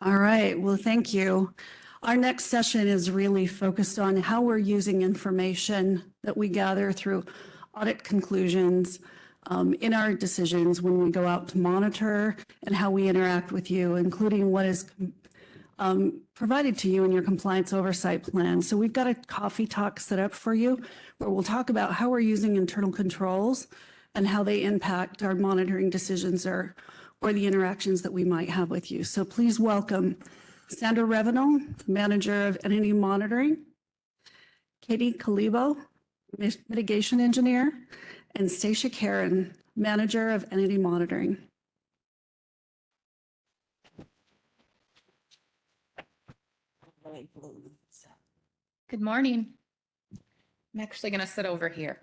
All right, well, thank you. Our next session is really focused on how we're using information that we gather through audit conclusions in our decisions when we go out to monitor and how we interact with you, including what is provided to you in your compliance oversight plan. So we've got a coffee talk set up for you where we'll talk about how we're using internal controls and how they impact our monitoring decisions or the interactions that we might have with you. So please welcome Sandra Revenal, Manager of Entity Monitoring, Katie Calibo, Mitigation Engineer, and Stacia Karen, Manager of Entity Monitoring. Good morning. I'm actually going to sit over here.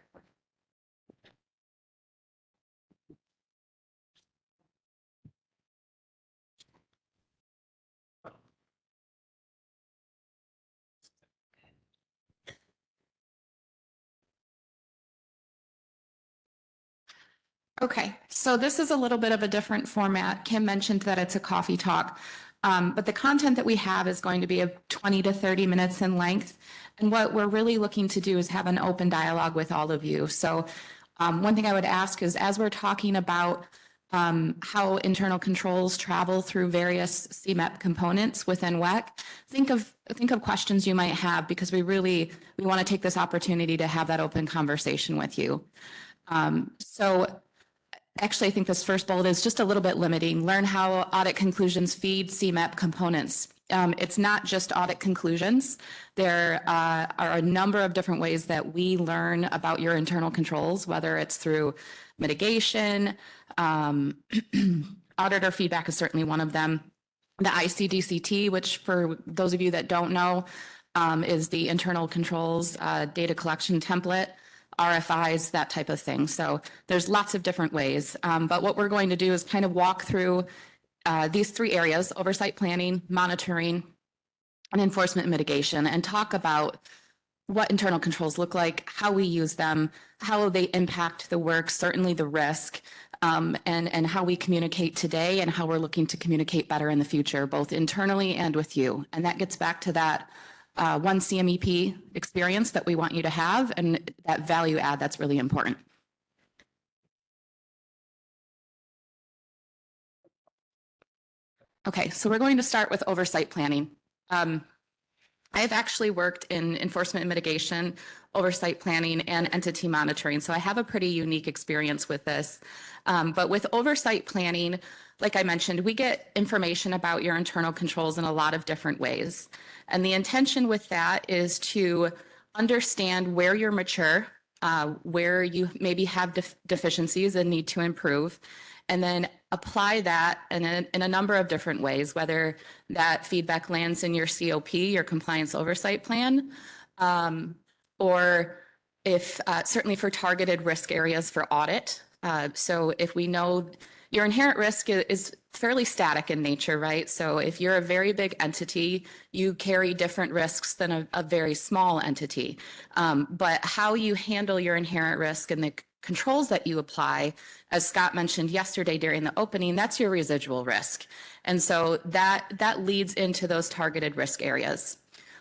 Okay, so this is a little bit of a different format. Kim mentioned that it's a coffee talk, but the content that we have is going to be 20 to 30 minutes in length. And what we're really looking to do is have an open dialogue with all of you. So one thing I would ask is, as we're talking about how internal controls travel through various CMEP components within WECC, think of questions you might have, because we want to take this opportunity to have that open conversation with you. Actually, I think this first bullet is just a little bit limiting. Learn how audit conclusions feed CMEP components. It's not just audit conclusions. There are a number of different ways that we learn about your internal controls, whether it's through mitigation, auditor feedback is certainly one of them. The ICDCT, which for those of you that don't know, is the internal controls data collection template. RFIs, that type of thing. So there's lots of different ways. But what we're going to do is kind of walk through these three areas: oversight planning, monitoring, and enforcement mitigation, and talk about what internal controls look like, how we use them, how they impact the work, certainly the risk, and how we communicate today and how we're looking to communicate better in the future, both internally and with you. And that gets back to that one CMEP experience that we want you to have, and that value add that's really important. Okay, so we're going to start with oversight planning. I've actually worked in enforcement and mitigation, oversight planning, and entity monitoring, so I have a pretty unique experience with this. But with oversight planning, like I mentioned, we get information about your internal controls in a lot of different ways. And the intention with that is to understand where you're mature, where you maybe have deficiencies and need to improve, and then apply that in a number of different ways, whether that feedback lands in your COP, your compliance oversight plan, or if certainly for targeted risk areas for audit. So if we know your inherent risk is fairly static in nature, right? So if you're a very big entity, you carry different risks than a very small entity. But how you handle your inherent risk and the controls that you apply, as Scott mentioned yesterday during the opening, that's your residual risk. And so that leads into those targeted risk areas.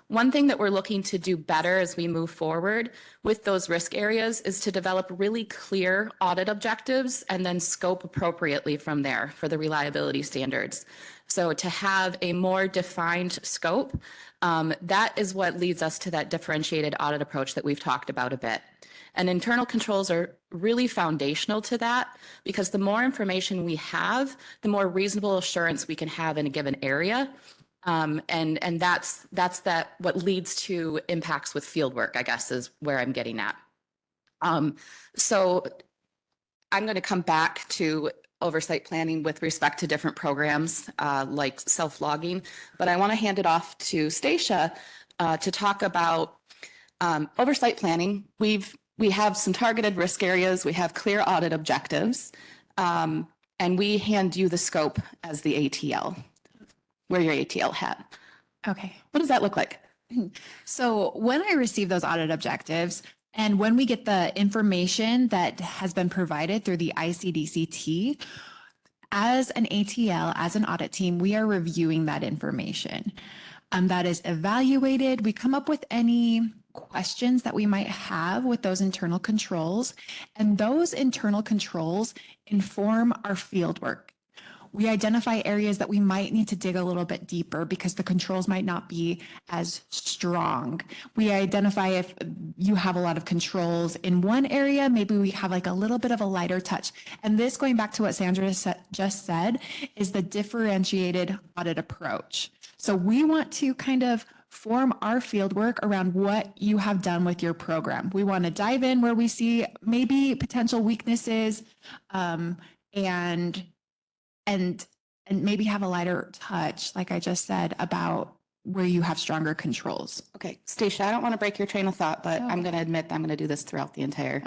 One thing that we're looking to do better as we move forward with those risk areas is to develop really clear audit objectives and then scope appropriately from there for the reliability standards. So to have a more defined scope, that is what leads us to that differentiated audit approach that we've talked about a bit. And internal controls are really foundational to that, because the more information we have, the more reasonable assurance we can have in a given area. And that's what leads to impacts with field work, I guess, is where I'm getting at. So I'm going to come back to oversight planning with respect to different programs like self-logging, but I want to hand it off to Stacia to talk about oversight planning. We have some targeted risk areas, we have clear audit objectives, and we hand you the scope as the ATL. Wear your ATL hat. Okay. What does that look like? So when I receive those audit objectives, and when we get the information that has been provided through the ICDCT, as an ATL, as an audit team, we are reviewing that information. That is evaluated. We come up with any questions that we might have with those internal controls, and those internal controls inform our field work. We identify areas that we might need to dig a little bit deeper because the controls might not be as strong. We identify if you have a lot of controls in one area, maybe we have like a little bit of a lighter touch. And this, going back to what Sandra just said, is the differentiated audit approach. So we want to kind of form our field work around what you have done with your program. We want to dive in where we see maybe potential weaknesses, and maybe have a lighter touch, like I just said, about where you have stronger controls. Okay, Stacia, I don't want to break your train of thought, but Oh. I'm going to admit that I'm going to do this throughout the entire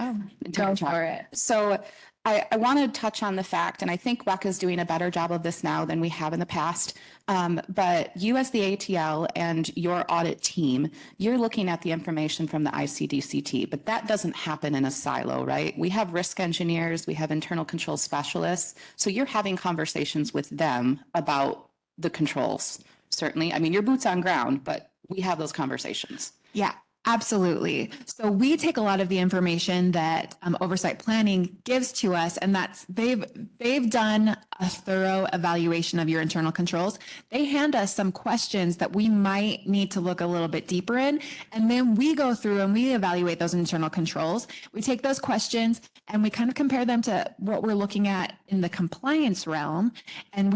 Go talk. for it. So I want to touch on the fact, and I think WECC is doing a better job of this now than we have in the past. But you as the ATL and your audit team, you're looking at the information from the ICDCT, but that doesn't happen in a silo, right? We have risk engineers, we have internal control specialists. So you're having conversations with them about the controls. Certainly. I mean, your boots on ground, but we have those conversations. Yeah, absolutely. So we take a lot of the information that oversight planning gives to us, and that's they've done a thorough evaluation of your internal controls. They hand us some questions that we might need to look a little bit deeper in, and then we go through and we evaluate those internal controls. We take those questions and we kind of compare them to what we're looking at in the compliance realm, and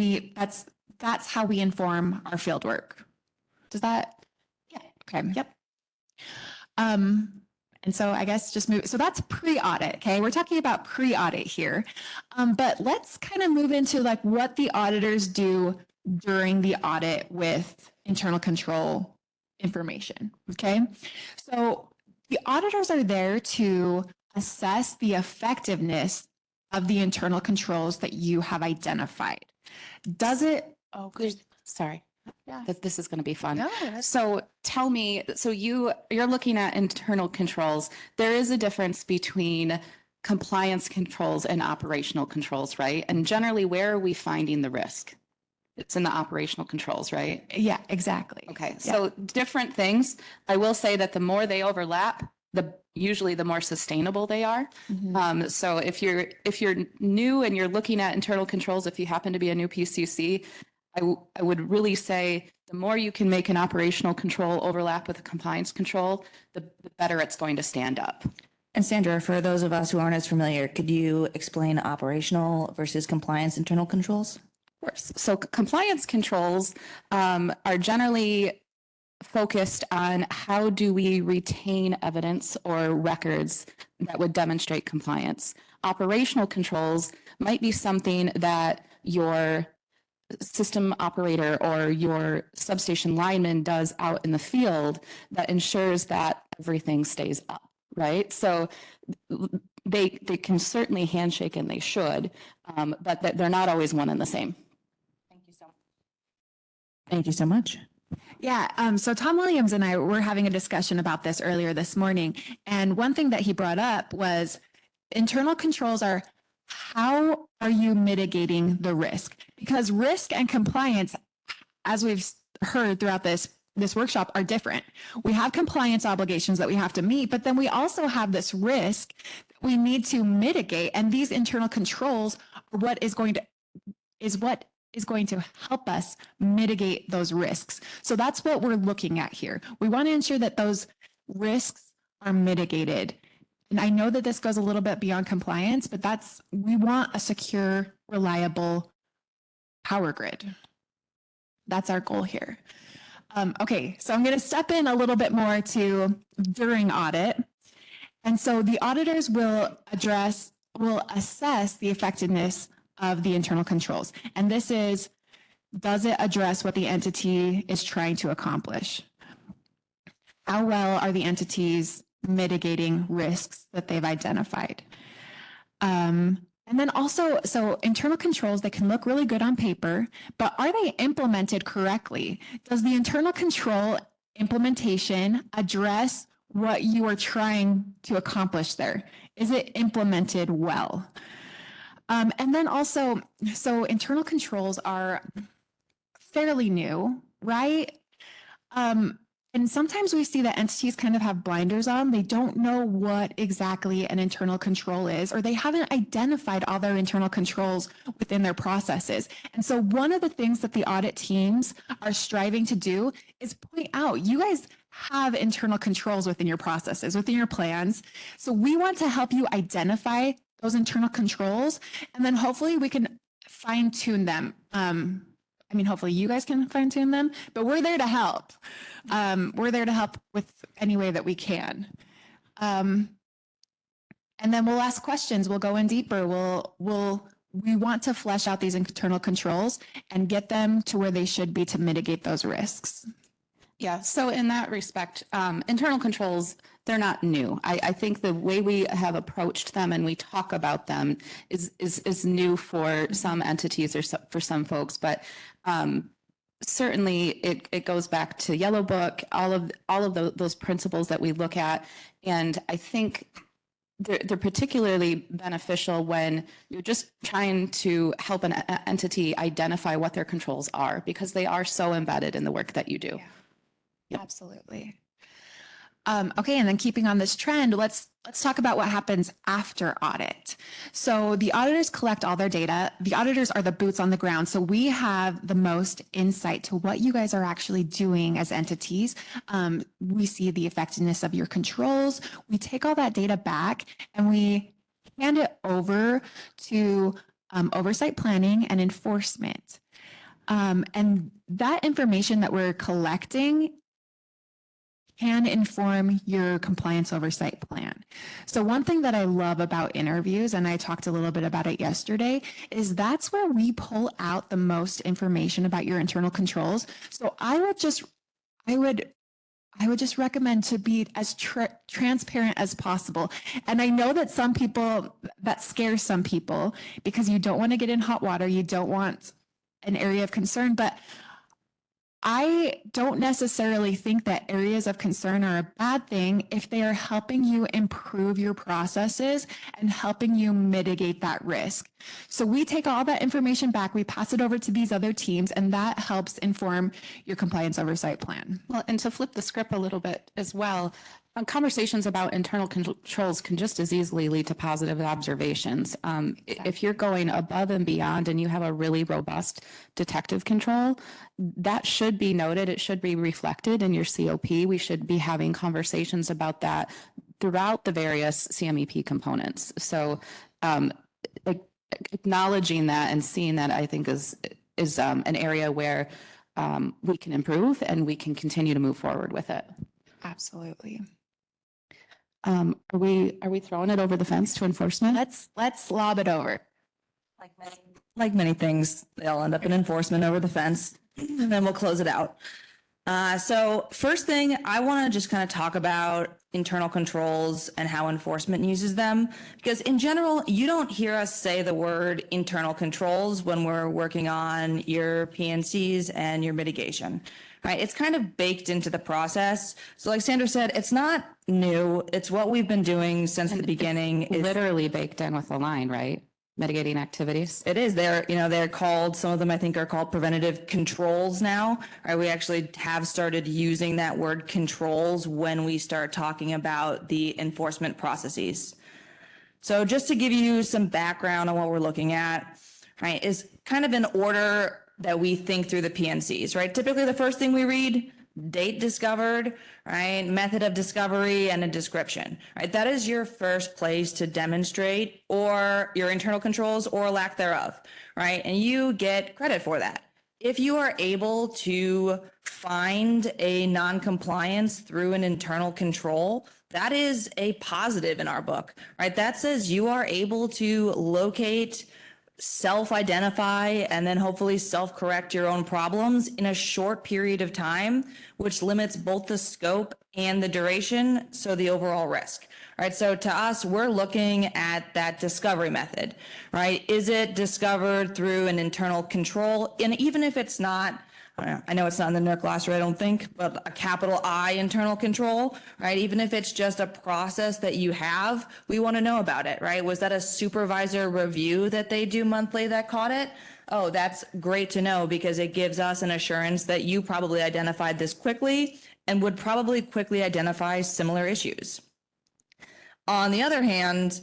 that's how we inform our field work. Does that? Yeah. Okay. Yep. And so I guess just move. So that's pre-audit. Okay. We're talking about pre-audit here. But let's kind of move into like what the auditors do during the audit with internal control information. Okay. So the auditors are there to assess the effectiveness of the internal controls that you have identified. Does it? Oh, good. Sorry. Yeah. This is going to be fun. No, that's- So tell me, so you're looking at internal controls. There is a difference between compliance controls and operational controls, right? And generally, where are we finding the risk? It's in the operational controls, right? Yeah, exactly. Okay, so different things. I will say that the more they overlap, usually the more sustainable they are. So if you're new and you're looking at internal controls, if you happen to be a new PCC, I would really say the more you can make an operational control overlap with a compliance control, the better it's going to stand up. And Sandra, for those of us who aren't as familiar, could you explain operational versus compliance internal controls? Of course. So compliance controls are generally focused on how do we retain evidence or records that would demonstrate compliance. Operational controls might be something that your system operator or your substation lineman does out in the field that ensures that everything stays up, right? So they can certainly handshake, and they should, but they're not always one and the same. Thank you so much. Thank you so much. Yeah. So Tom Williams and I were having a discussion about this earlier this morning. And one thing that he brought up was internal controls are, how are you mitigating the risk? Because risk and compliance, as we've heard throughout this workshop, are different. We have compliance obligations that we have to meet, but then we also have this risk that we need to mitigate. And these internal controls are what is going to help us mitigate those risks. So that's what we're looking at here. We want to ensure that those risks are mitigated. And I know that this goes a little bit beyond compliance, but we want a secure, reliable power grid. That's our goal here. Okay, so I'm going to step in a little bit more to during audit. And so the auditors will assess the effectiveness of the internal controls. And this is, does it address what the entity is trying to accomplish? How well are the entities mitigating risks that they've identified? And then also, so internal controls, they can look really good on paper, but are they implemented correctly? Does the internal control implementation address what you are trying to accomplish there? Is it implemented well? And then also, so internal controls are fairly new, right? And sometimes we see that entities kind of have blinders on. They don't know what exactly an internal control is, or they haven't identified all their internal controls within their processes. And so one of the things that the audit teams are striving to do is point out, you guys have internal controls within your processes, within your plans. So we want to help you identify those internal controls, and then hopefully we can fine tune them. I mean, hopefully you guys can fine tune them, but we're there to help. We're there to help with any way that we can. And then we'll ask questions. We'll go in deeper. We want to flesh out these internal controls and get them to where they should be to mitigate those risks. Yeah, so in that respect, internal controls, they're not new. I think the way we have approached them and we talk about them is new for some entities or for some folks, but certainly it goes back to Yellow Book, all of those principles that we look at, and I think they're particularly beneficial when you're just trying to help an entity identify what their controls are, because they are so embedded in the work that you do. Yeah. Yep. Absolutely. Okay, and then keeping on this trend, let's talk about what happens after audit. So the auditors collect all their data. The auditors are the boots on the ground. So we have the most insight to what you guys are actually doing as entities. We see the effectiveness of your controls. We take all that data back and we hand it over to oversight planning and enforcement. And that information that we're collecting can inform your compliance oversight plan. So one thing that I love about interviews, and I talked a little bit about it yesterday, is that's where we pull out the most information about your internal controls. So I would just recommend to be as transparent as possible. And I know that that scares some people because you don't want to get in hot water. You don't want an area of concern, but I don't necessarily think that areas of concern are a bad thing if they are helping you improve your processes and helping you mitigate that risk. So we take all that information back, we pass it over to these other teams, and that helps inform your compliance oversight plan. Well, and to flip the script a little bit as well, conversations about internal controls can just as easily lead to positive observations. If you're going above and beyond and you have a really robust detective control, that should be noted. It should be reflected in your COP. We should be having conversations about that throughout the various CMEP components. So acknowledging that and seeing that, I think, is an area where we can improve and we can continue to move forward with it. Absolutely. Are we throwing it over the fence to enforcement? Let's lob it over. Like many things, they all end up in enforcement over the fence, and then we'll close it out. So first thing, I want to just kind of talk about internal controls and how enforcement uses them, because in general, you don't hear us say the word internal controls when we're working on your PNCs and your mitigation, right? It's kind of baked into the process. So like Sandra said, it's not new. It's what we've been doing since the beginning. It's literally baked in with the line, right? Mitigating activities. It is. They're called, some of them I think are called preventative controls now. Right? We actually have started using that word controls when we start talking about the enforcement processes. So just to give you some background on what we're looking at, right, is kind of in order that we think through the PNCs, right? Typically the first thing we read, date discovered, right? Method of discovery and a description, right? That is your first place to demonstrate or your internal controls or lack thereof, right? And you get credit for that. If you are able to find a non-compliance through an internal control, that is a positive in our book, right? That says you are able to locate, self-identify, and then hopefully self-correct your own problems in a short period of time, which limits both the scope and the duration, so the overall risk. Right, so to us, we're looking at that discovery method, right? Is it discovered through an internal control? And even if it's not, I know it's not in the NERC glossary, I don't think, but a capital I internal control, right? Even if it's just a process that you have, we want to know about it, right? Was that a supervisor review that they do monthly that caught it? Oh, that's great to know because it gives us an assurance that you probably identified this quickly and would probably quickly identify similar issues. On the other hand,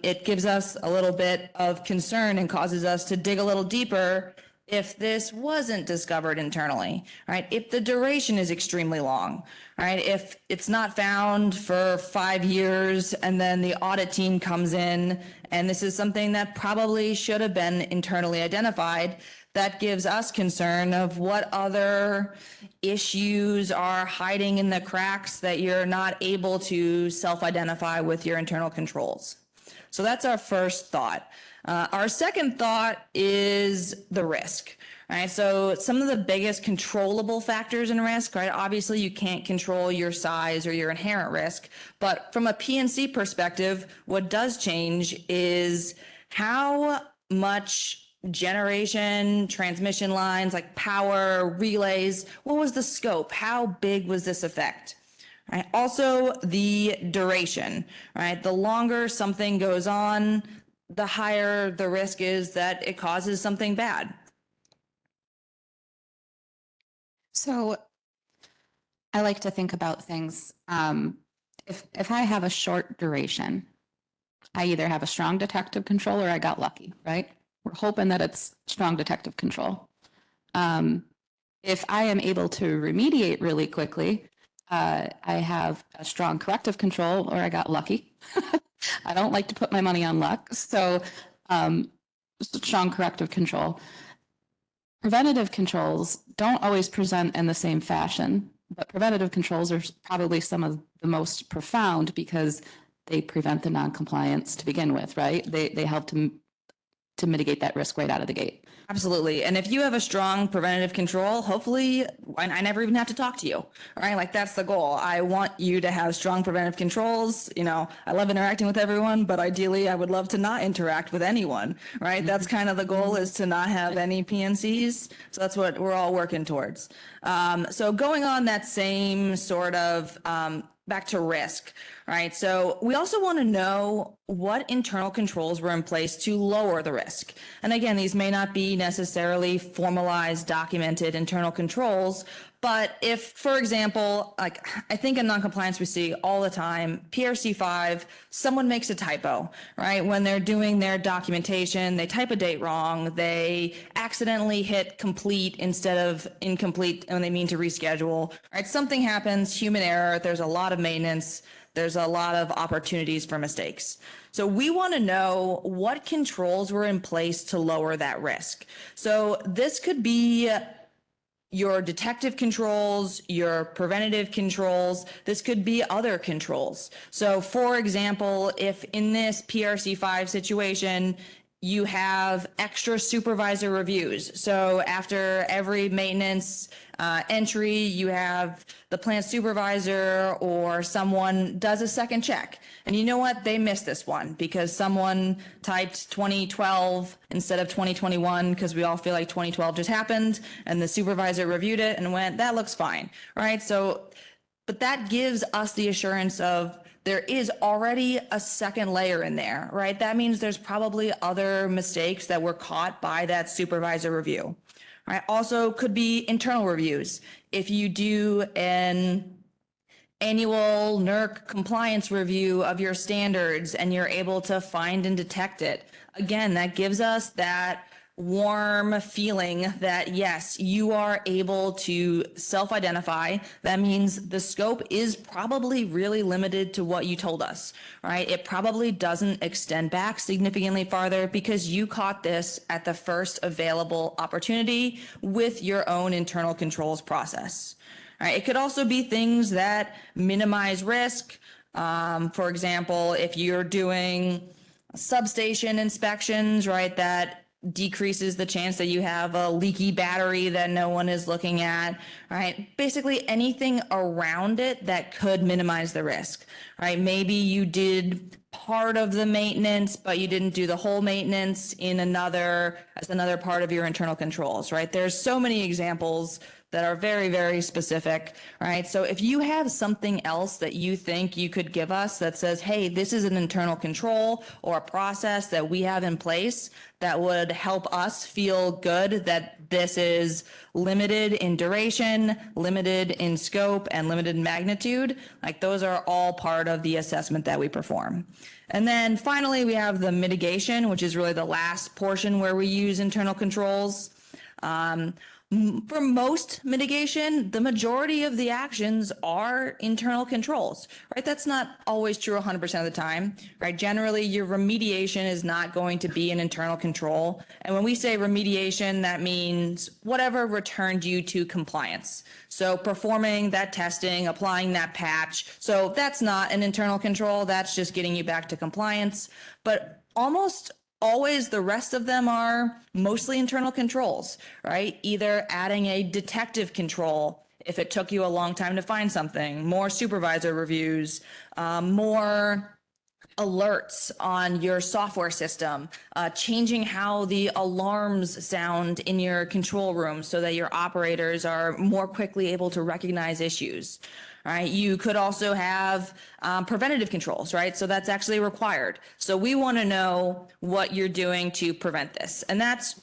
it gives us a little bit of concern and causes us to dig a little deeper if this wasn't discovered internally, right? If the duration is extremely long, right? If it's not found for 5 years and then the audit team comes in and this is something that probably should have been internally identified, that gives us concern of what other issues are hiding in the cracks that you're not able to self-identify with your internal controls. So that's our first thought. Our second thought is the risk, right? So some of the biggest controllable factors in risk, right? Obviously you can't control your size or your inherent risk, but from a P&C perspective, what does change is how much generation, transmission lines, like power, relays, what was the scope? How big was this effect? Right. Also, the duration, right? The longer something goes on, the higher the risk is that it causes something bad. So I like to think about things. If I have a short duration, I either have a strong detective control or I got lucky, right? We're hoping that it's strong detective control. If I am able to remediate really quickly, I have a strong corrective control or I got lucky. I don't like to put my money on luck. So strong corrective control. Preventative controls don't always present in the same fashion, but preventative controls are probably some of the most profound because they prevent the noncompliance to begin with, right? They help to mitigate that risk right out of the gate. Absolutely. And if you have a strong preventative control, hopefully I never even have to talk to you, right? Like that's the goal. I want you to have strong preventive controls. You know, I love interacting with everyone, but ideally I would love to not interact with anyone, right? Mm-hmm. That's kind of the goal, is to not have any PNCs. So that's what we're all working towards. So going on that same sort of back to risk, right? So we also want to know what internal controls were in place to lower the risk. And again, these may not be necessarily formalized, documented internal controls, but if, for example, like I think in noncompliance we see all the time, PRC5, someone makes a typo, right? When they're doing their documentation, they type a date wrong, they accidentally hit complete instead of incomplete when they mean to reschedule, right? Something happens, human error, there's a lot of maintenance, there's a lot of opportunities for mistakes. So we want to know what controls were in place to lower that risk. So this could be your detective controls, your preventative controls. This could be other controls. So for example, if in this PRC5 situation, you have extra supervisor reviews. So after every maintenance entry, you have the plant supervisor or someone does a second check. And you know what? They missed this one because someone typed 2012 instead of 2021 because we all feel like 2012 just happened, and the supervisor reviewed it and went, that looks fine, right? So, but that gives us the assurance of there is already a second layer in there, right? That means there's probably other mistakes that were caught by that supervisor review, right? Also could be internal reviews. If you do an annual NERC compliance review of your standards and you're able to find and detect it, again, that gives us that warm feeling that yes, you are able to self-identify. That means the scope is probably really limited to what you told us, right? It probably doesn't extend back significantly farther because you caught this at the first available opportunity with your own internal controls process. Right. It could also be things that minimize risk. For example, if you're doing substation inspections, right, that decreases the chance that you have a leaky battery that no one is looking at, right? Basically anything around it that could minimize the risk, right? Maybe you did part of the maintenance, but you didn't do the whole maintenance in another part of your internal controls, right? There's so many examples that are very, very specific, right? So if you have something else that you think you could give us that says, hey, this is an internal control or a process that we have in place that would help us feel good that this is limited in duration, limited in scope, and limited in magnitude, like those are all part of the assessment that we perform. And then finally, we have the mitigation, which is really the last portion where we use internal controls. For most mitigation, the majority of the actions are internal controls, right? That's not always true 100% of the time, right? Generally, your remediation is not going to be an internal control. And when we say remediation, that means whatever returned you to compliance. So performing that testing, applying that patch. So that's not an internal control. That's just getting you back to compliance. But almost always the rest of them are mostly internal controls, right? Either adding a detective control if it took you a long time to find something, more supervisor reviews, more alerts on your software system, changing how the alarms sound in your control room so that your operators are more quickly able to recognize issues. Right. You could also have preventative controls, right? So that's actually required. So we want to know what you're doing to prevent this. And that's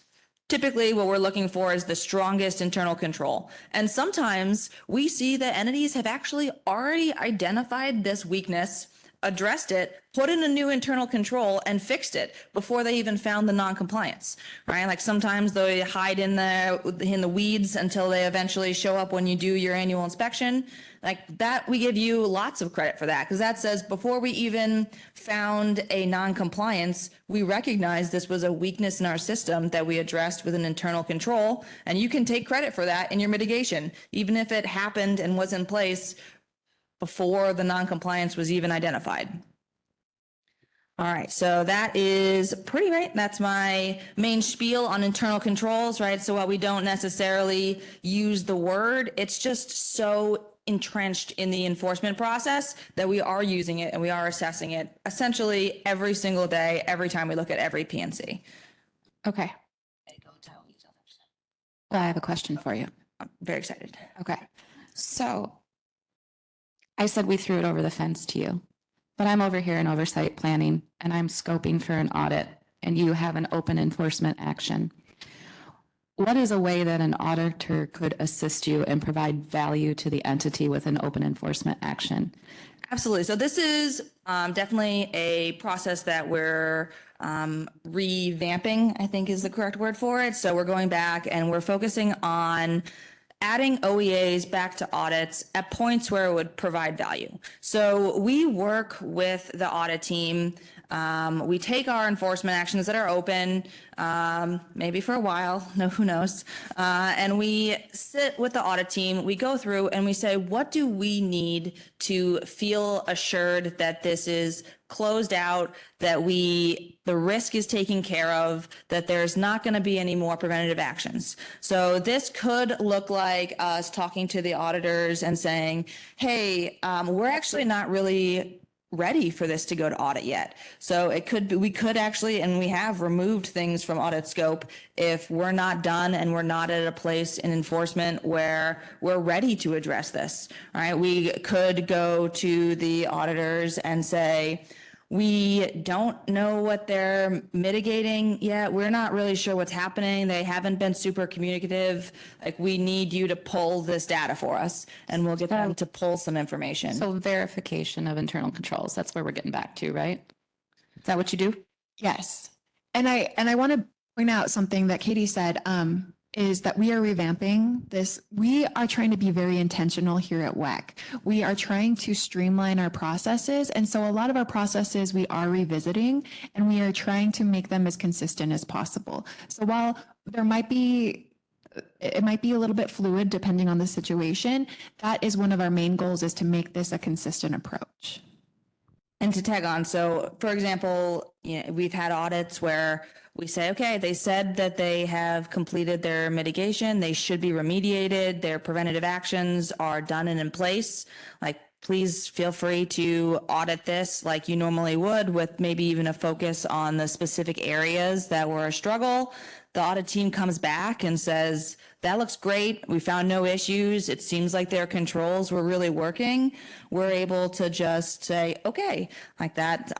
typically what we're looking for is the strongest internal control. And sometimes we see that entities have actually already identified this weakness, addressed it, put in a new internal control and fixed it before they even found the non-compliance, right? Like sometimes they hide in the weeds until they eventually show up when you do your annual inspection. Like that, we give you lots of credit for that because that says before we even found a non-compliance, we recognized this was a weakness in our system that we addressed with an internal control. And you can take credit for that in your mitigation, even if it happened and was in place before the non-compliance was even identified. All right, so that is pretty right. That's my main spiel on internal controls, right? So while we don't necessarily use the word, it's just so entrenched in the enforcement process that we are using it and we are assessing it essentially every single day, every time we look at every PNC. Okay. Well, I have a question for you. I'm very excited. Okay. So I said we threw it over the fence to you, but I'm over here in oversight planning and I'm scoping for an audit and you have an open enforcement action. What is a way that an auditor could assist you and provide value to the entity with an open enforcement action? Absolutely. So this is definitely a process that we're revamping, I think is the correct word for it. So we're going back and we're focusing on adding OEAs back to audits at points where it would provide value. So we work with the audit team. We take our enforcement actions that are open, maybe for a while, who knows, and we sit with the audit team, we go through and we say, what do we need to feel assured that this is closed out, that the risk is taken care of, that there's not going to be any more preventative actions. So this could look like us talking to the auditors and saying, hey, we're actually not really ready for this to go to audit yet. So it could be, we could actually, and we have removed things from audit scope if we're not done and we're not at a place in enforcement where we're ready to address this. All right. We could go to the auditors and say, we don't know what they're mitigating yet. We're not really sure what's happening. They haven't been super communicative. Like, we need you to pull this data for us, and we'll get them to pull some information. So verification of internal controls, that's where we're getting back to, right? Is that what you do? Yes. And I want to point out something that Katie said, is that we are revamping this. We are trying to be very intentional here at WECC. We are trying to streamline our processes. And so a lot of our processes we are revisiting and we are trying to make them as consistent as possible. So while it might be a little bit fluid depending on the situation, that is one of our main goals, is to make this a consistent approach. And to tag on, so for example, we've had audits where we say, okay, they said that they have completed their mitigation, they should be remediated, their preventative actions are done and in place. Like, please feel free to audit this like you normally would, with maybe even a focus on the specific areas that were a struggle. The audit team comes back and says, that looks great. We found no issues. It seems like their controls were really working. We're able to just say, okay, like that,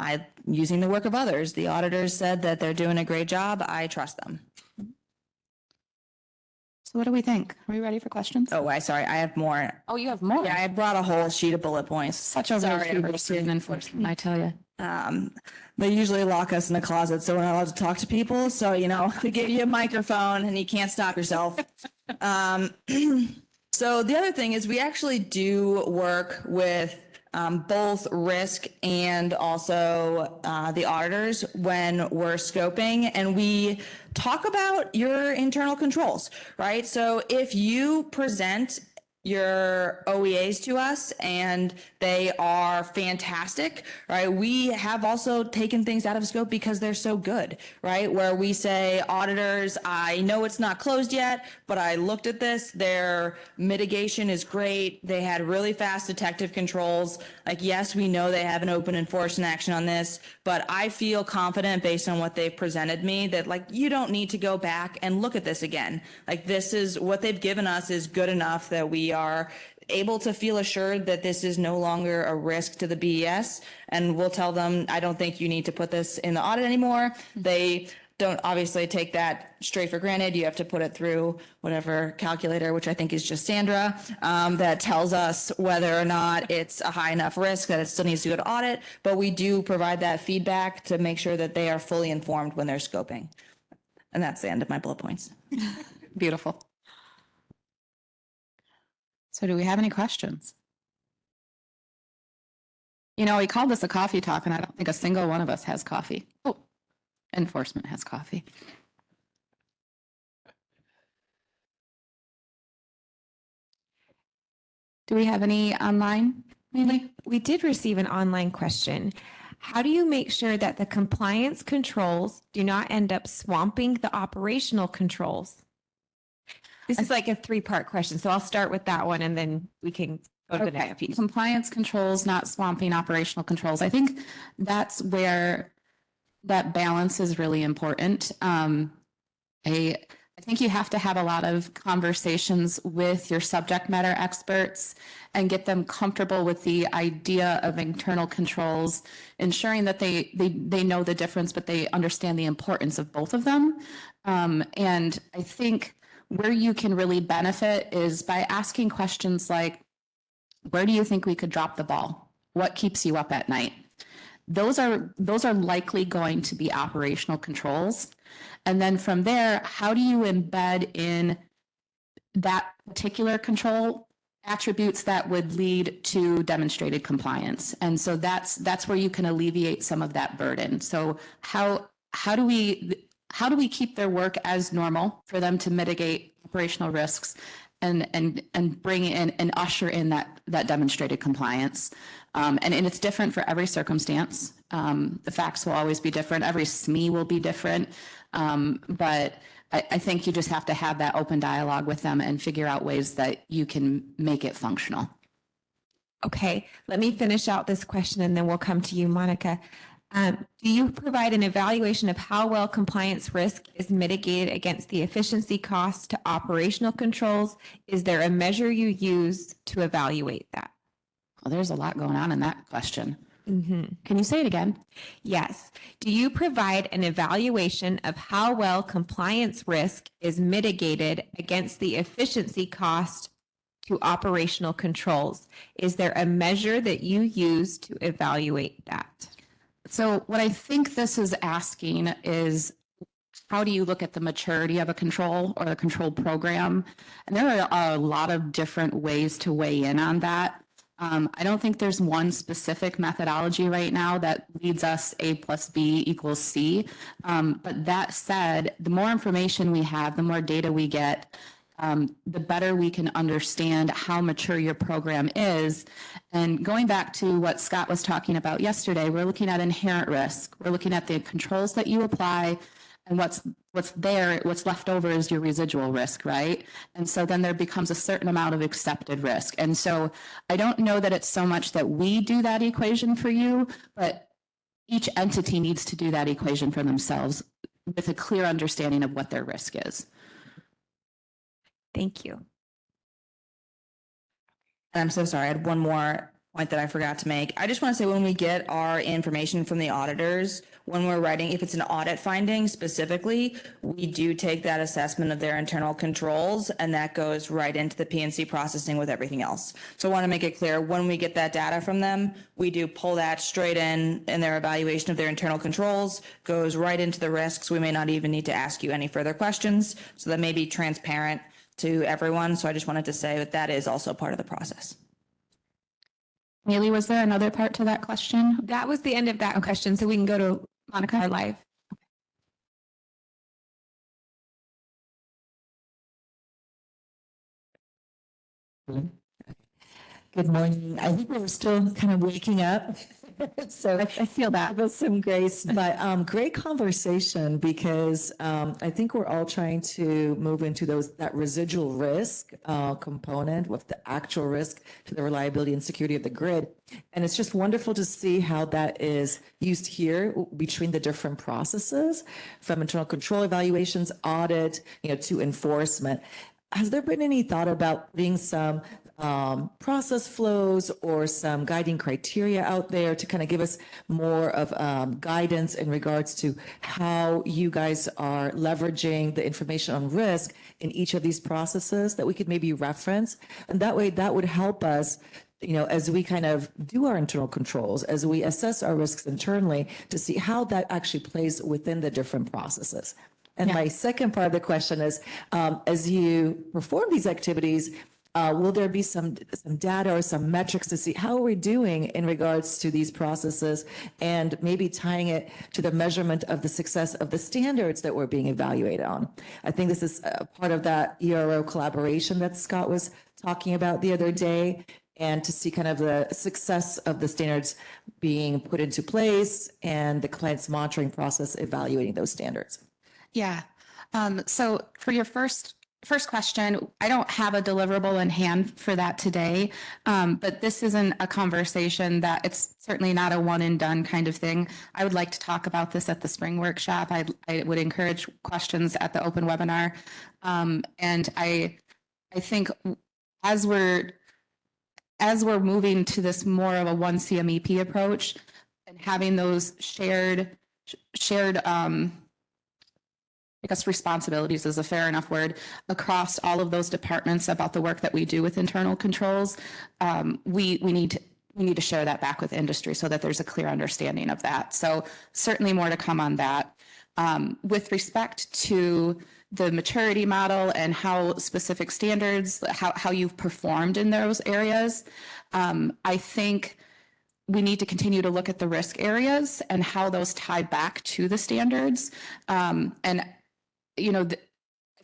using the work of others. The auditors said that they're doing a great job. I trust them. So what do we think? Are we ready for questions? Oh, sorry. I have more. Oh, you have more? Yeah, I brought a whole sheet of bullet points. Such a Sorry, diversity in enforcement, I tell you. They usually lock us in the closet, so we're not allowed to talk to people. So, they give you a microphone and you can't stop yourself. So the other thing is we actually do work with both risk and also the auditors when we're scoping, and we talk about your internal controls, right? So if you present your OEAs to us and they are fantastic, right? We have also taken things out of scope because they're so good, right? Where we say, auditors, I know it's not closed yet, but I looked at this, their mitigation is great. They had really fast detective controls. Like, yes, we know they have an open enforcement action on this, but I feel confident based on what they've presented me that, like, you don't need to go back and look at this again. Like, this is what they've given us is good enough that we are able to feel assured that this is no longer a risk to the BES. And we'll tell them, I don't think you need to put this in the audit anymore. They don't obviously take that straight for granted. You have to put it through whatever calculator, which I think is just Sandra, that tells us whether or not it's a high enough risk that it still needs to go to audit. But we do provide that feedback to make sure that they are fully informed when they're scoping. And that's the end of my bullet points. Beautiful. So do we have any questions? We called this a coffee talk, and I don't think a single one of us has coffee. Oh, enforcement has coffee. Do we have any online? Maybe? We did receive an online question. How do you make sure that the compliance controls do not end up swamping the operational controls? This is like a three-part question, so I'll start with that one and then we can go to the next piece. Compliance controls, not swamping operational controls. I think that's where that balance is really important. I think you have to have a lot of conversations with your subject matter experts and get them comfortable with the idea of internal controls, ensuring that they know the difference, but they understand the importance of both of them. And I think where you can really benefit is by asking questions like, where do you think we could drop the ball? What keeps you up at night? Those are likely going to be operational controls. And then from there, how do you embed in that particular control attributes that would lead to demonstrated compliance? And so that's where you can alleviate some of that burden. So how do we keep their work as normal for them to mitigate operational risks and bring in and usher in that demonstrated compliance? And it's different for every circumstance. The facts will always be different. Every SME will be different. But I think you just have to have that open dialogue with them and figure out ways that you can make it functional. Okay, let me finish out this question and then we'll come to you, Monica. Do you provide an evaluation of how well compliance risk is mitigated against the efficiency costs to operational controls? Is there a measure you use to evaluate that? Well, there's a lot going on in that question. Can you say it again? Yes. Do you provide an evaluation of how well compliance risk is mitigated against the efficiency cost to operational controls? Is there a measure that you use to evaluate that? So what I think this is asking is, how do you look at the maturity of a control or a control program? And there are a lot of different ways to weigh in on that. I don't think there's one specific methodology right now that leads us A plus B equals C. But that said, the more information we have, the more data we get, the better we can understand how mature your program is. And going back to what Scott was talking about yesterday, we're looking at inherent risk. We're looking at the controls that you apply, and what's left over is your residual risk, right? And so then there becomes a certain amount of accepted risk. And so I don't know that it's so much that we do that equation for you, but each entity needs to do that equation for themselves with a clear understanding of what their risk is. Thank you. And I'm so sorry, I had one more point that I forgot to make. I just want to say, when we get our information from the auditors, when we're writing, if it's an audit finding specifically, we do take that assessment of their internal controls, and that goes right into the P&C processing with everything else. So I want to make it clear, when we get that data from them, we do pull that straight in, and their evaluation of their internal controls goes right into the risks. We may not even need to ask you any further questions, so that may be transparent to everyone. So I just wanted to say that that is also part of the process. Haley, was there another part to that question? That was the end of that question. So we can go to Monica? our live. Good morning. I think we're still kind of waking up. So I feel that. with some grace, but great conversation, because I think we're all trying to move into that residual risk component with the actual risk to the reliability and security of the grid. And it's just wonderful to see how that is used here between the different processes, from internal control evaluations, audit, to enforcement. Has there been any thought about putting some process flows or some guiding criteria out there to kind of give us more of guidance in regards to how you guys are leveraging the information on risk in each of these processes that we could maybe reference? And that way, that would help us, as we kind of do our internal controls, as we assess our risks internally, to see how that actually plays within the different processes. And my second part of the question is, as you perform these activities, will there be some data or some metrics to see how are we doing in regards to these processes, and maybe tying it to the measurement of the success of the standards that we're being evaluated on? I think this is a part of that ERO collaboration that Scott was talking about the other day, and to see kind of the success of the standards being put into place and the compliance monitoring process evaluating those standards. Yeah. So for your first question, I don't have a deliverable in hand for that today, but this isn't a conversation that, it's certainly not a one and done kind of thing. I would like to talk about this at the spring workshop. I would encourage questions at the open webinar. And I think as we're moving to this more of a one CMEP approach and having those shared I guess responsibilities is a fair enough word, across all of those departments about the work that we do with internal controls, we need to share that back with industry so that there's a clear understanding of that. So certainly more to come on that. With respect to the maturity model and how specific standards, how you've performed in those areas, I think we need to continue to look at the risk areas and how those tie back to the standards. I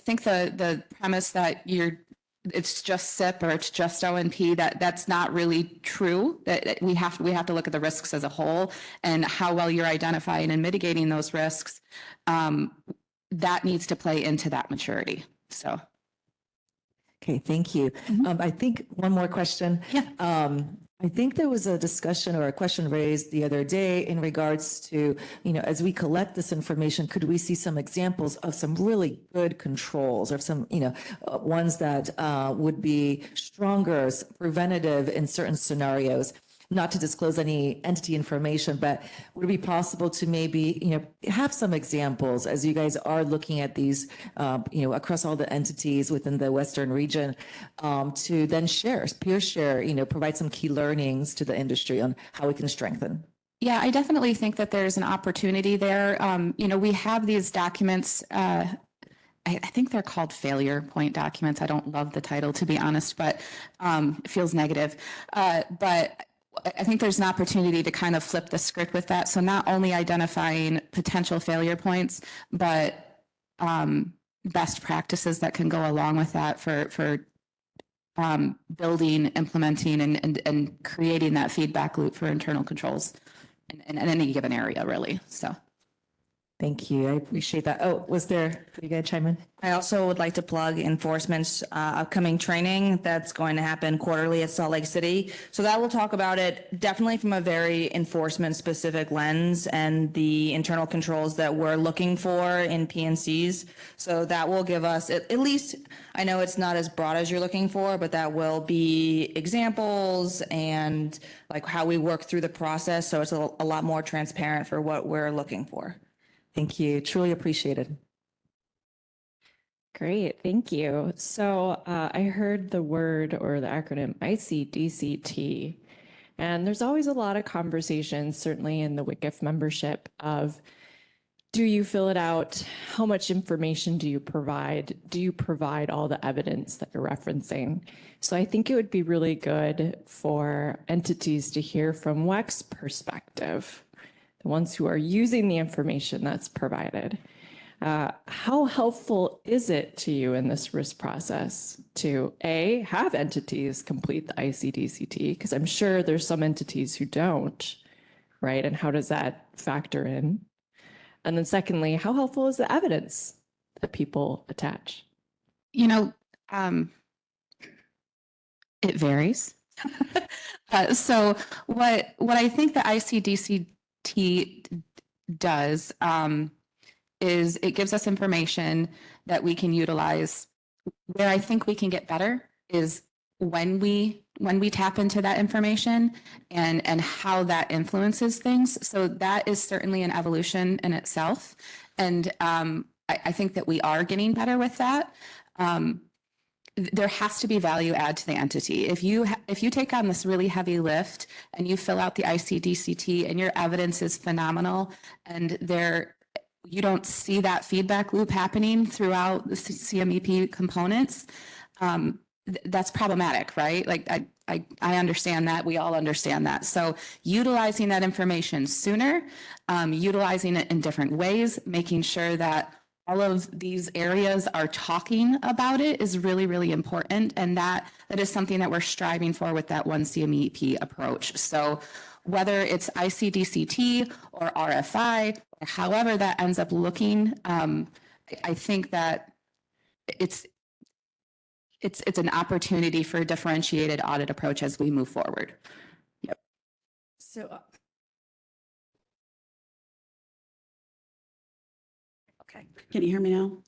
think the premise that it's just SIP or it's just ONP, that's not really true. That we have to look at the risks as a whole and how well you're identifying and mitigating those risks. That needs to play into that maturity. So. Okay, thank you. I think one more question. Yeah. I think there was a discussion or a question raised the other day in regards to, as we collect this information, could we see some examples of some really good controls, or some, ones that would be stronger, preventative in certain scenarios? Not to disclose any entity information, but would it be possible to maybe, have some examples as you guys are looking at these, across all the entities within the Western region, to then peer share, provide some key learnings to the industry on how we can strengthen? Yeah, I definitely think that there's an opportunity there. We have these documents, I think they're called failure point documents. I don't love the title, to be honest, but it feels negative. But I think there's an opportunity to kind of flip the script with that. So not only identifying potential failure points, but best practices that can go along with that for building, implementing, and creating that feedback loop for internal controls in any given area, really. So. Thank you. I appreciate that. Oh, was there, you guys chime in? I also would like to plug enforcement's upcoming training that's going to happen quarterly at Salt Lake City. So that will talk about it definitely from a very enforcement specific lens and the internal controls that we're looking for in PNCs. So that will give us at least, I know it's not as broad as you're looking for, but that will be examples and like how we work through the process. So it's a lot more transparent for what we're looking for. Thank you. Truly appreciated. Great, thank you. So I heard the word or the acronym ICDCT, and there's always a lot of conversations, certainly in the WCF membership, of do you fill it out? How much information do you provide? Do you provide all the evidence that you're referencing? So I think it would be really good for entities to hear from WECC's perspective, the ones who are using the information that's provided. How helpful is it to you in this risk process to A, have entities complete the ICDCT? Because I'm sure there's some entities who don't, right? And how does that factor in? And then secondly, how helpful is the evidence that people attach? You know, it varies. So what I think the ICDCT does is it gives us information that we can utilize. Where I think we can get better is when we tap into that information and how that influences things. So that is certainly an evolution in itself. And I think that we are getting better with that. There has to be value add to the entity. If you take on this really heavy lift and you fill out the ICDCT and your evidence is phenomenal and you don't see that feedback loop happening throughout the CMEP components, that's problematic, right? Like I understand that, we all understand that. So utilizing that information sooner, utilizing it in different ways, making sure that all of these areas are talking about it is really, really important. And that is something that we're striving for with that one CMEP approach. So whether it's ICDCT or RFI, or however that ends up looking, I think that it's an opportunity for a differentiated audit approach as we move forward. Yep. So, okay, can you hear me now?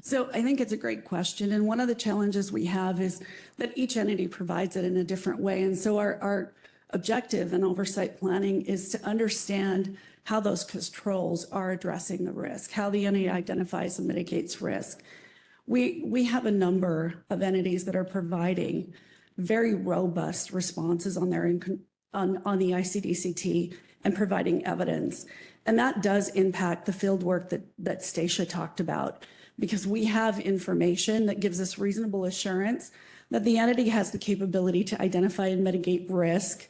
So I think it's a great question. And one of the challenges we have is that each entity provides it in a different way. And so our objective in oversight planning is to understand how those controls are addressing the risk, how the entity identifies and mitigates risk. We have a number of entities that are providing very robust responses on their on the ICDCT and providing evidence. And that does impact the field work that Stacia talked about, because we have information that gives us reasonable assurance that the entity has the capability to identify and mitigate risk.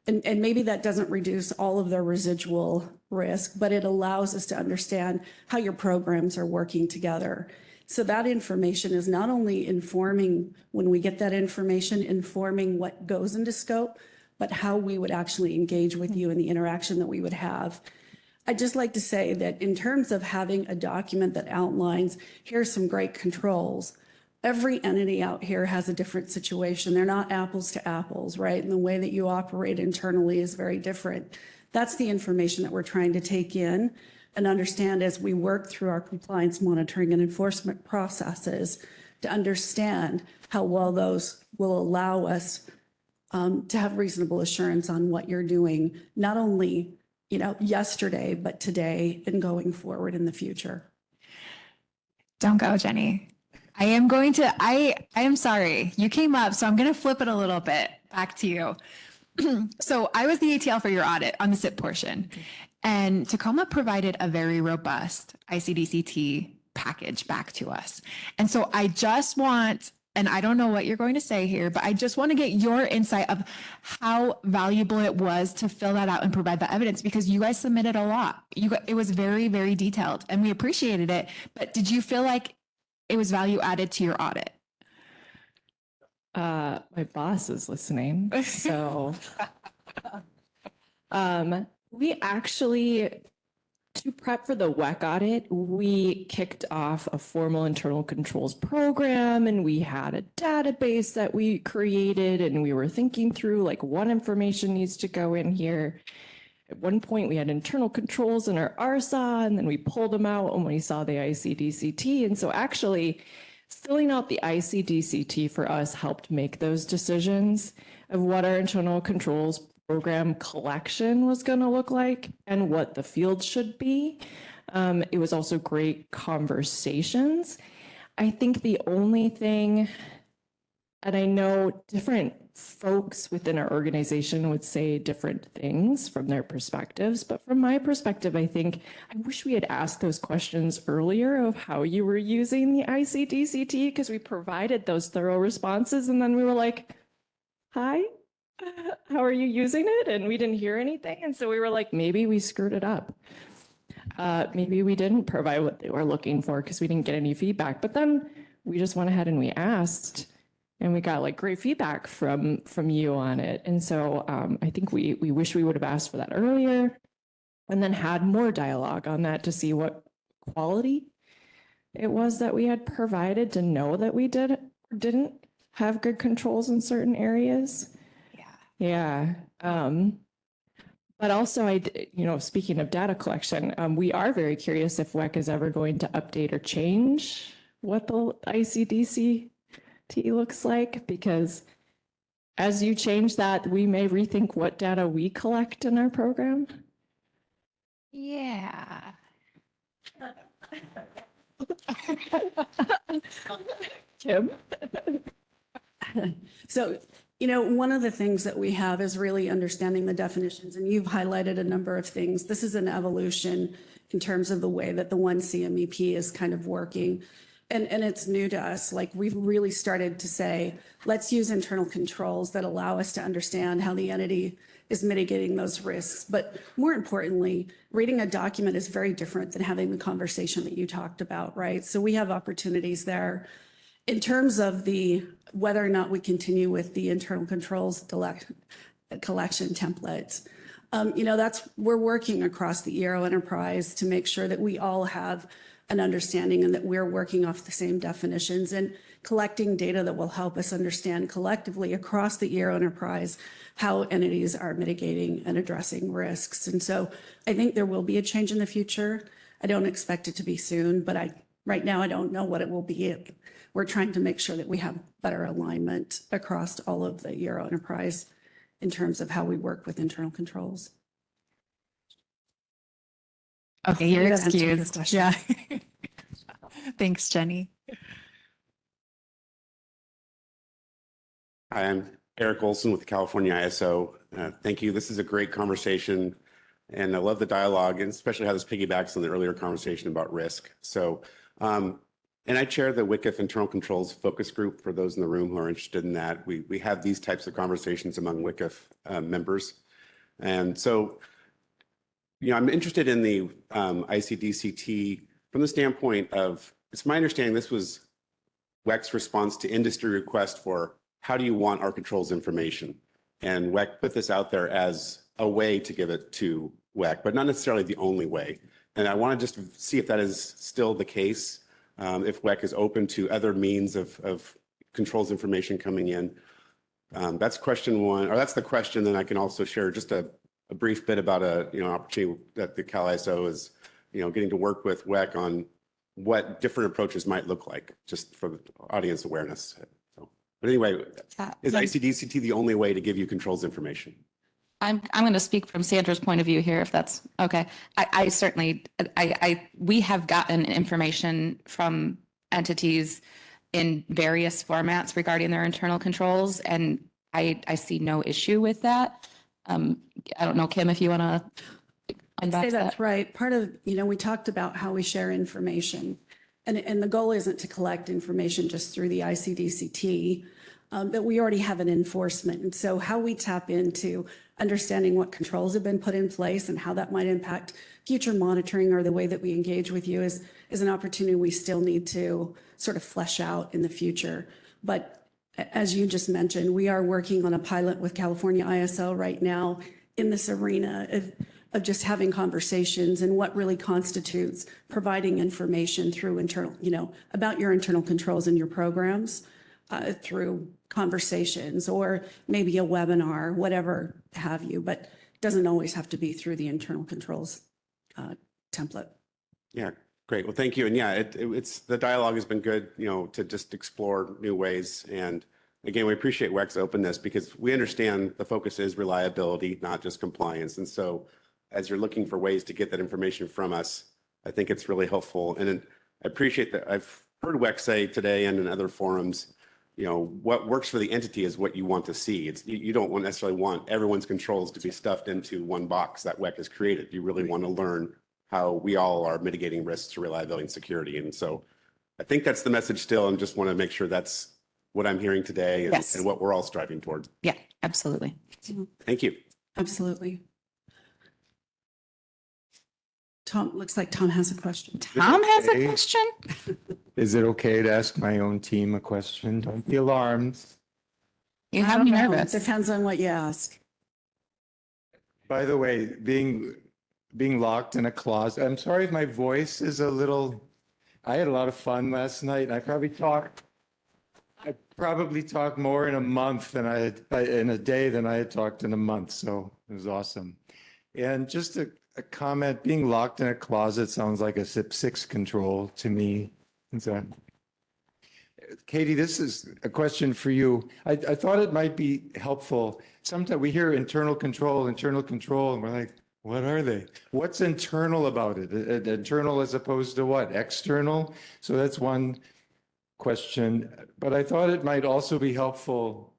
And maybe that doesn't reduce all of their residual risk, but it allows us to understand how your programs are working together. So that information is not only informing, when we get that information, informing what goes into scope, but how we would actually engage with you and the interaction that we would have. I'd just like to say that in terms of having a document that outlines, here's some great controls, every entity out here has a different situation. They're not apples to apples, right? And the way that you operate internally is very different. That's the information that we're trying to take in and understand as we work through our compliance monitoring and enforcement processes to understand how well those will allow us to have reasonable assurance on what you're doing, not only, yesterday, but today and going forward in the future. Don't go, Jenny. I am sorry. You came up, so I'm going to flip it a little bit back to you. So I was the ATL for your audit on the SIP portion, and Tacoma provided a very robust ICDCT package back to us. And so I just want, and I don't know what you're going to say here, but I just want to get your insight of how valuable it was to fill that out and provide the evidence, because you guys submitted a lot. It was very, very detailed and we appreciated it. But did you feel like it was value added to your audit? My boss is listening, so we actually, to prep for the WECC audit, we kicked off a formal internal controls program, and we had a database that we created, and we were thinking through like what information needs to go in here. At one point, we had internal controls in our RSA, and then we pulled them out when we saw the ICDCT. And so actually, filling out the ICDCT for us helped make those decisions of what our internal controls program collection was going to look like and what the field should be. It was also great conversations. I think the only thing, and I know different folks within our organization would say different things from their perspectives, but from my perspective, I think I wish we had asked those questions earlier of how you were using the ICDCT, because we provided those thorough responses and then we were like, hi, how are you using it? And we didn't hear anything. And so we were like, maybe we screwed it up. Maybe we didn't provide what they were looking for because we didn't get any feedback. But then we just went ahead and we asked, and we got like great feedback from you on it. And so I think we wish we would have asked for that earlier and then had more dialogue on that to see what quality it was that we had provided, to know that we didn't have good controls in certain areas. Yeah. But also, speaking of data collection, we are very curious if WECC is ever going to update or change what the ICDCT looks like, because as you change that, we may rethink what data we collect in our program. Yeah. Kim? So, one of the things that we have is really understanding the definitions, and you've highlighted a number of things. This is an evolution in terms of the way that the one CMEP is kind of working. And it's new to us. Like, we've really started to say, let's use internal controls that allow us to understand how the entity is mitigating those risks. But more importantly, reading a document is very different than having the conversation that you talked about, right? So we have opportunities there. In terms of whether or not we continue with the internal controls collection templates, we're working across the ERO enterprise to make sure that we all have an understanding and that we're working off the same definitions and collecting data that will help us understand collectively across the ERO enterprise how entities are mitigating and addressing risks. And so I think there will be a change in the future. I don't expect it to be soon, but right now I don't know what it will be. We're trying to make sure that we have better alignment across all of the ERO enterprise in terms of how we work with internal controls. Okay, you're That answered your excused. question. Yeah. Thanks, Jenny. Hi, I'm Eric Olson with California ISO. Thank you. This is a great conversation, and I love the dialogue, and especially how this piggybacks on the earlier conversation about risk. So, and I chair the WECC internal controls focus group for those in the room who are interested in that. We have these types of conversations among WECC members. And so, I'm interested in the ICDCT from the standpoint of, it's my understanding this was WECC's response to industry request for how do you want our controls information? And WECC put this out there as a way to give it to WECC, but not necessarily the only way. And I want to just see if that is still the case, if WECC is open to other means of controls information coming in. That's question one, or that's the question. Then I can also share just a brief bit about opportunity that the Cal ISO is, getting to work with WECC on what different approaches might look like, just for audience awareness. So, but anyway, is ICDCT the only way to give you controls information? I'm going to speak from Sandra's point of view here, if that's okay. I certainly, we have gotten information from entities in various formats regarding their internal controls, and I see no issue with that. I don't know, Kim, if you want to I'd say that's right. Part of, we talked about how we share information, and the goal isn't to collect information just through the ICDCT. that we already have an enforcement. And so how we tap into understanding what controls have been put in place and how that might impact future monitoring or the way that we engage with you is an opportunity we still need to sort of flesh out in the future. But as you just mentioned, we are working on a pilot with California ISO right now in this arena of just having conversations and what really constitutes providing information through internal, about your internal controls and your programs through conversations or maybe a webinar, whatever have you, but it doesn't always have to be through the internal controls template. Yeah, great. Well, thank you. And yeah, it's the dialogue has been good, to just explore new ways. And again, we appreciate WECC's openness because we understand the focus is reliability, not just compliance. And so as you're looking for ways to get that information from us, I think it's really helpful. And I appreciate that. I've heard WECC say today and in other forums, what works for the entity is what you want to see. You don't necessarily want everyone's controls to be stuffed into one box that WECC has created. You really want to learn how we all are mitigating risks to reliability and security. And so I think that's the message still, and just want to make sure that's what I'm hearing today and, Yes. and what we're all striving toward. Yeah, absolutely. Thank you. Absolutely. Tom, looks like Tom has a question. Tom has a Okay. question. Is it okay to ask my own team a question? Don't be alarmed. You have me nervous. Depends on what you ask. By the way, being locked in a closet, I'm sorry if my voice is a little, I had a lot of fun last night. I probably talked more in a month than in a day than I had talked in a month. So it was awesome. And just a comment, being locked in a closet sounds like a SIP6 control to me. So, Katie, this is a question for you. I thought it might be helpful. Sometimes we hear internal control, and we're like, what are they? What's internal about it? Internal as opposed to what? External? So that's one question. But I thought it might also be helpful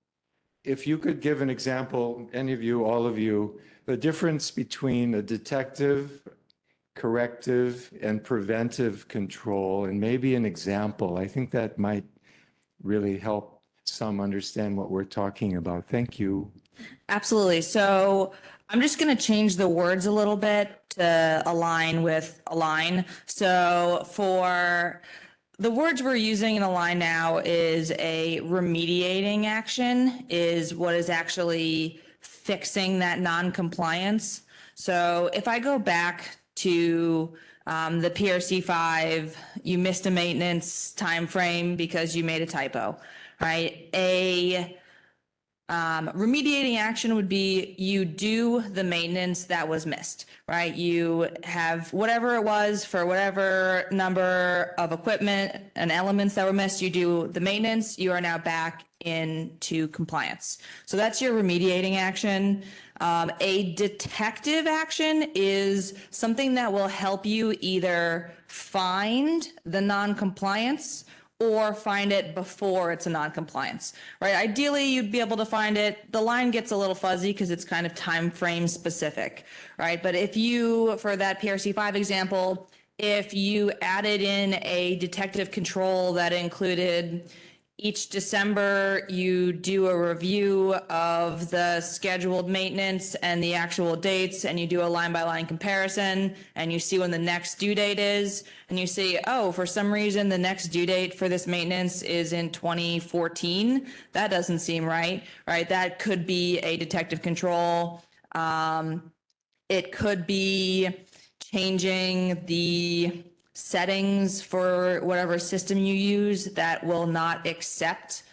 if you could give an example, any of you, all of you, the difference between a detective, corrective, and preventive control, and maybe an example. I think that might really help some understand what we're talking about. Thank you. Absolutely. So I'm just going to change the words a little bit to align with align. So for the words we're using in align now is a remediating action is what is actually fixing that non-compliance. So if I go back to the PRC5, you missed a maintenance time frame because you made a typo, right? A remediating action would be you do the maintenance that was missed, right? You have whatever it was for whatever number of equipment and elements that were missed, you do the maintenance, you are now back into compliance. So that's your remediating action. A detective action is something that will help you either find the non-compliance or find it before it's a non-compliance, right? Ideally, you'd be able to find it. The line gets a little fuzzy because it's kind of time frame specific, right? But if you, for that PRC5 example, if you added in a detective control that included each December, you do a review of the scheduled maintenance and the actual dates, and you do a line-by-line comparison, and you see when the next due date is, and you see, oh, for some reason, the next due date for this maintenance is in 2014. That doesn't seem right, right? That could be a detective control. It could be changing the settings for whatever system you use that will not accept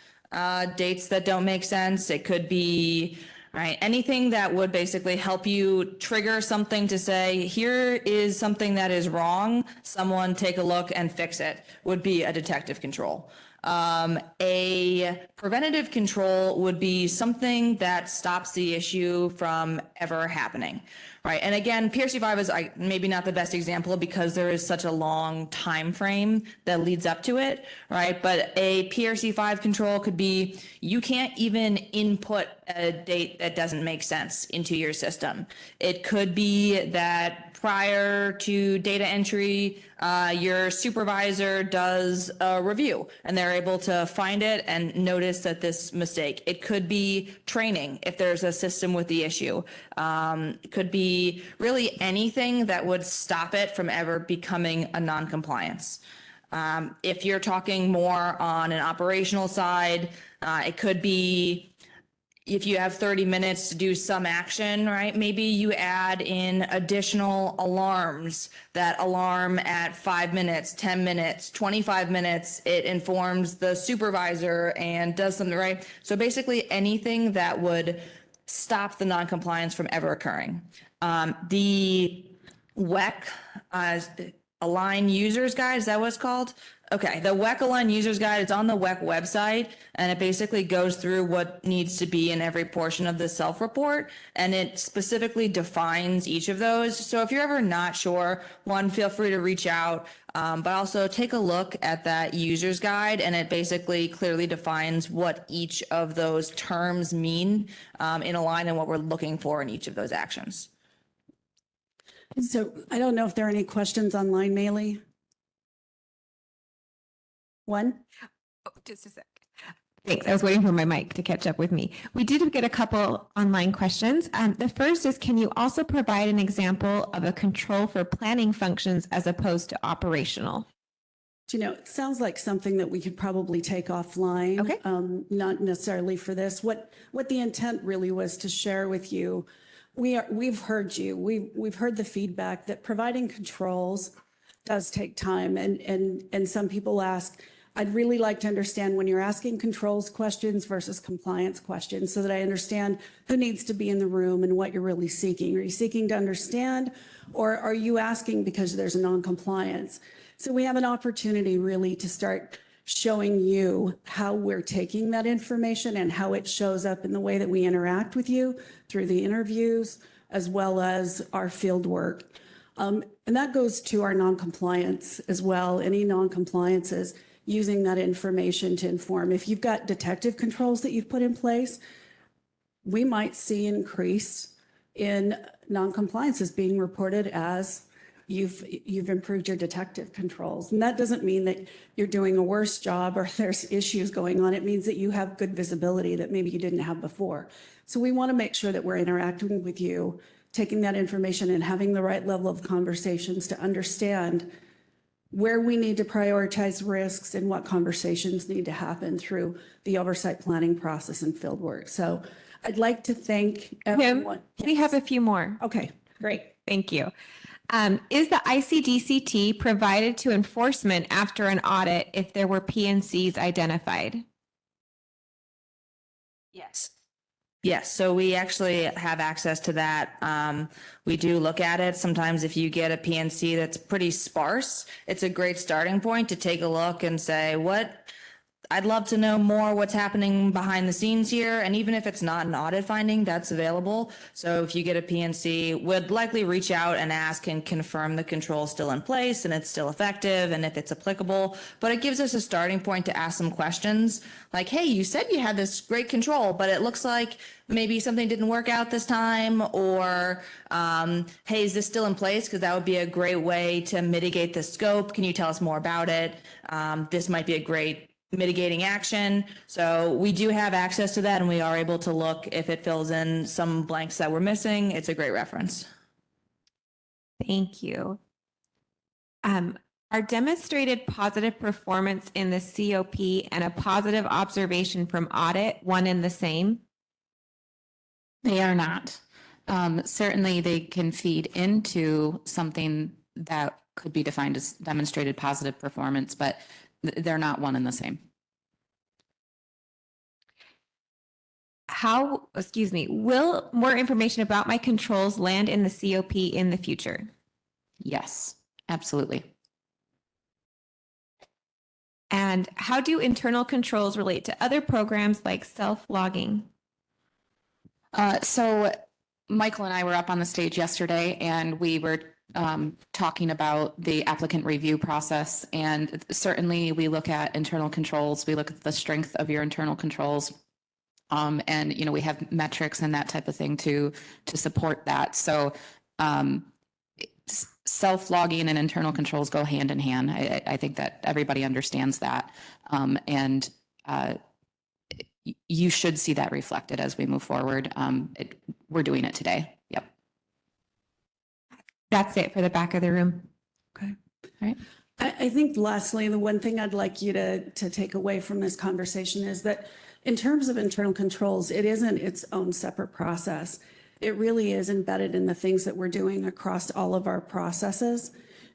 dates that don't make sense. It could be anything that would basically help you trigger something to say, here is something that is wrong. Someone take a look and fix it would be a detective control. A preventative control would be something that stops the issue from ever happening, Right. And again, PRC5 is maybe not the best example because there is such a long time frame that leads up to it, right? But a PRC5 control could be you can't even input a date that doesn't make sense into your system. It could be that prior to data entry, your supervisor does a review and they're able to find it and notice that this mistake. It could be training if there's a system with the issue. It could be really anything that would stop it from ever becoming a non-compliance. If you're talking more on an operational side, it could be if you have 30 minutes to do some action, right? Maybe you add in additional alarms that alarm at 5 minutes, 10 minutes, 25 minutes. It informs the supervisor and does something, right? So basically anything that would stop the non-compliance from ever occurring. The WECC Align Users Guide, is that what it's called? Okay, the WECC Align Users Guide, it's on the WECC website, and it basically goes through what needs to be in every portion of the self-report, and it specifically defines each of those. So if you're ever not sure, one, feel free to reach out, but also take a look at that user's guide, and it basically clearly defines what each of those terms mean in Align and what we're looking for in each of those actions. So I don't know if there are any questions online, Maylee? One? Oh, just a sec. Thanks. I was waiting for my mic to catch up with me. We did get a couple online questions. The first is, can you also provide an example of a control for planning functions as opposed to operational? Do you know, it sounds like something that we could probably take offline. Okay. Not necessarily for this. What the intent really was to share with you. We've heard you. We've heard the feedback that providing controls does take time. And some people ask, I'd really like to understand when you're asking controls questions versus compliance questions so that I understand who needs to be in the room and what you're really seeking. Are you seeking to understand, or are you asking because there's a non-compliance? So we have an opportunity really to start showing you how we're taking that information and how it shows up in the way that we interact with you through the interviews as well as our field work. And that goes to our non-compliance as well, any non-compliances, using that information to inform. If you've got detective controls that you've put in place, we might see increase in non-compliances being reported as you've improved your detective controls. And that doesn't mean that you're doing a worse job or there's issues going on. It means that you have good visibility that maybe you didn't have before. So we want to make sure that we're interacting with you, taking that information and having the right level of conversations to understand where we need to prioritize risks and what conversations need to happen through the oversight planning process and field work. So I'd like to thank everyone. We have a few more. Okay, great. Thank you. Is the ICDCT provided to enforcement after an audit if there were PNCs identified? Yes. Yes, so we actually have access to that. We do look at it. Sometimes if you get a PNC that's pretty sparse, it's a great starting point to take a look and say, I'd love to know more what's happening behind the scenes here. And even if it's not an audit finding, that's available. So if you get a PNC, would likely reach out and ask and confirm the control's still in place and it's still effective and if it's applicable. But it gives us a starting point to ask some questions like, hey, you said you had this great control, but it looks like maybe something didn't work out this time, or hey, is this still in place? Because that would be a great way to mitigate the scope. Can you tell us more about it? This might be a great mitigating action. So we do have access to that and we are able to look if it fills in some blanks that we're missing. It's a great reference. Thank you. Are demonstrated positive performance in the COP and a positive observation from audit one and the same? They are not. Certainly they can feed into something that could be defined as demonstrated positive performance, but they're not one and the same. Will more information about my controls land in the COP in the future? Yes, absolutely. And how do internal controls relate to other programs like self-logging? So Michael and I were up on the stage yesterday and we were talking about the applicant review process. And certainly we look at internal controls. We look at the strength of your internal controls. And, you know, we have metrics and that type of thing to support that. So self-logging and internal controls go hand in hand. I think that everybody understands that. And you should see that reflected as we move forward. We're doing it today. Yep. That's it for the back of the room. Okay. All right. I think lastly, the one thing I'd like you to take away from this conversation is that in terms of internal controls, it isn't its own separate process. It really is embedded in the things that we're doing across all of our processes.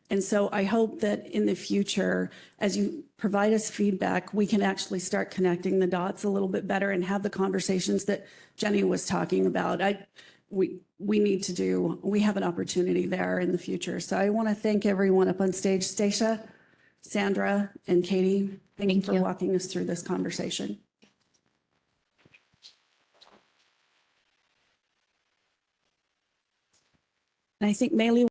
And so I hope that in the future, as you provide us feedback, we can actually start connecting the dots a little bit better and have the conversations that Jenny was talking about. We have an opportunity there in the future. So I want to thank everyone up on stage, Stacia, Sandra, and Katie. Thank you for walking us through this conversation. And I think Maylee